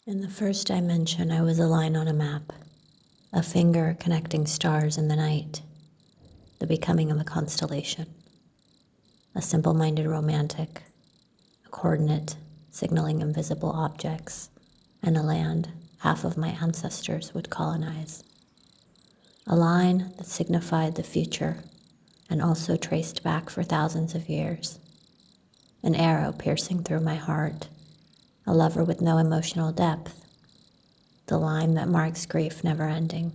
In the first dimension, I was a line on a map, a finger connecting stars in the night, the becoming of a constellation, a simple-minded romantic, a coordinate signaling invisible objects, and a land half of my ancestors would colonize. A line that signified the future and also traced back for thousands of years. An arrow piercing through my heart, a lover with no emotional depth, the line that marks grief never ending,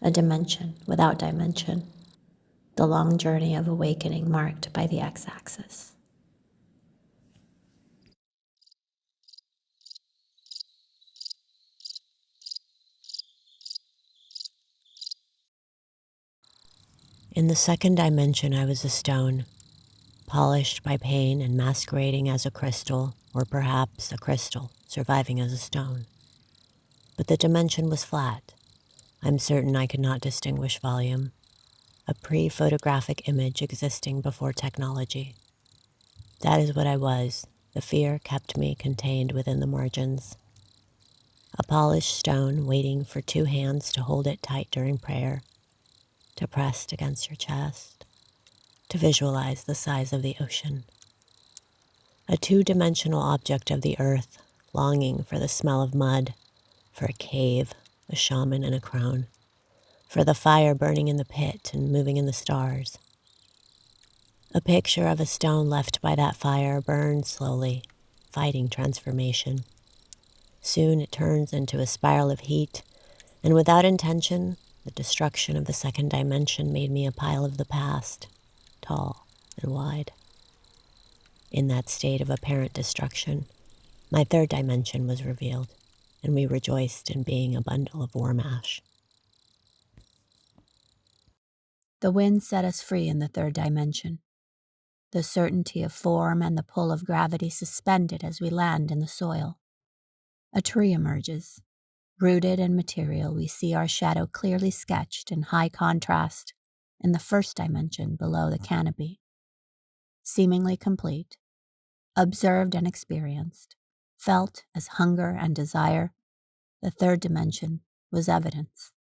a dimension without dimension, the long journey of awakening marked by the x-axis. In the second dimension, I was a stone, polished by pain and masquerading as a crystal, or perhaps a crystal surviving as a stone. But the dimension was flat. I'm certain I could not distinguish volume, a pre-photographic image existing before technology. That is what I was. The fear kept me contained within the margins. A polished stone waiting for two hands to hold it tight during prayer, to press against your chest, to visualize the size of the ocean. A two-dimensional object of the earth, longing for the smell of mud, for a cave, a shaman, and a crone, for the fire burning in the pit and moving in the stars. A picture of a stone left by that fire burns slowly, fighting transformation. Soon it turns into a spiral of heat, and without intention, the destruction of the second dimension made me a pile of the past, tall and wide. In that state of apparent destruction, my third dimension was revealed, and we rejoiced in being a bundle of warm ash. The wind set us free in the third dimension. The certainty of form and the pull of gravity suspended as we land in the soil. A tree emerges. Rooted in material, we see our shadow clearly sketched in high contrast in the first dimension below the canopy. Seemingly complete, observed and experienced, felt as hunger and desire, the third dimension was evidence.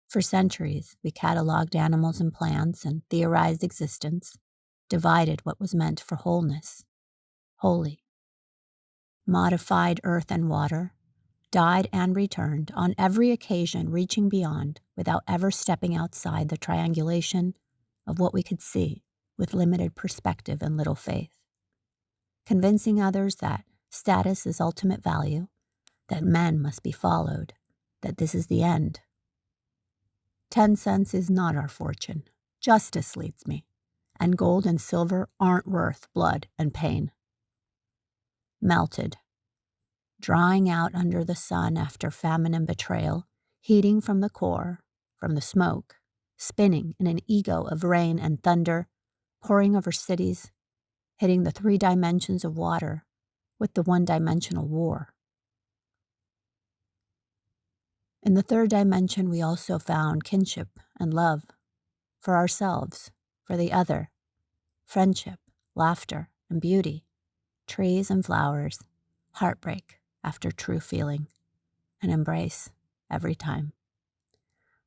For centuries, we catalogued animals and plants and theorized existence, divided what was meant for wholeness, holy. Modified earth and water, died and returned, on every occasion reaching beyond without ever stepping outside the triangulation of what we could see with limited perspective and little faith. Convincing others that status is ultimate value, that men must be followed, that this is the end. 10 cents is not our fortune. Justice leads me, and gold and silver aren't worth blood and pain. Melted, drying out under the sun after famine and betrayal, heating from the core, from the smoke, spinning in an ego of rain and thunder, pouring over cities, hitting the 3 dimensions of water with the 1-dimensional war. In the third dimension, we also found kinship and love for ourselves, for the other, friendship, laughter, and beauty, trees and flowers, heartbreak after true feeling, an embrace every time.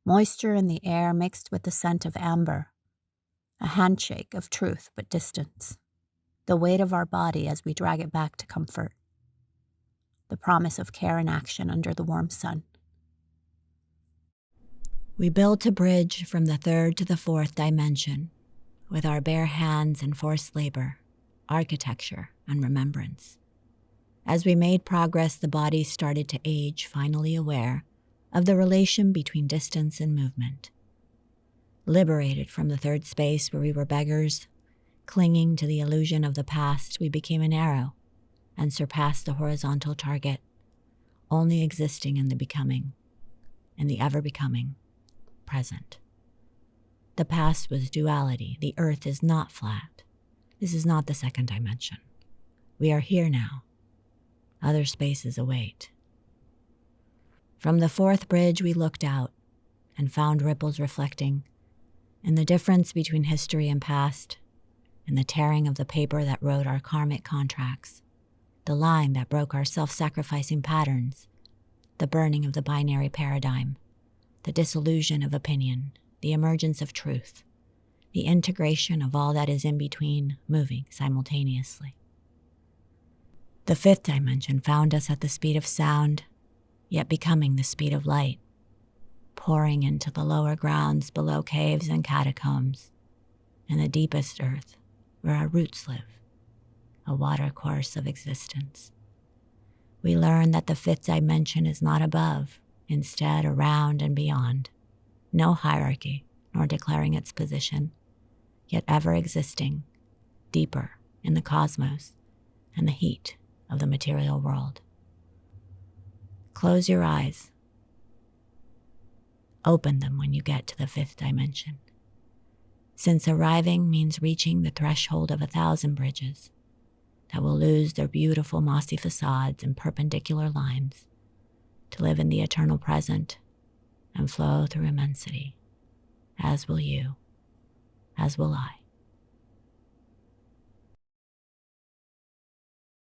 Moisture in the air mixed with the scent of amber, a handshake of truth but distance, the weight of our body as we drag it back to comfort, the promise of care and action under the warm sun. We built a bridge from the third to the fourth dimension with our bare hands and forced labor, architecture and remembrance. As we made progress, the body started to age, finally aware of the relation between distance and movement. Liberated from the third space where we were beggars, clinging to the illusion of the past, we became an arrow and surpassed the horizontal target, only existing in the becoming, in the ever-becoming present. The past was duality. The earth is not flat. This is not the second dimension. We are here now. Other spaces await. From the fourth bridge, we looked out and found ripples reflecting in the difference between history and past, in the tearing of the paper that wrote our karmic contracts, the line that broke our self-sacrificing patterns, the burning of the binary paradigm, the dissolution of opinion, the emergence of truth, the integration of all that is in between, moving simultaneously. The fifth dimension found us at the speed of sound, yet becoming the speed of light, pouring into the lower grounds below caves and catacombs, and the deepest earth where our roots live, a watercourse of existence. We learn that the fifth dimension is not above, instead around and beyond, no hierarchy nor declaring its position, yet ever existing, deeper in the cosmos and the heat of the material world. Close your eyes. Open them when you get to the fifth dimension. Since arriving means reaching the threshold of 1,000 bridges that will lose their beautiful mossy facades and perpendicular lines to live in the eternal present and flow through immensity, as will you, as will I.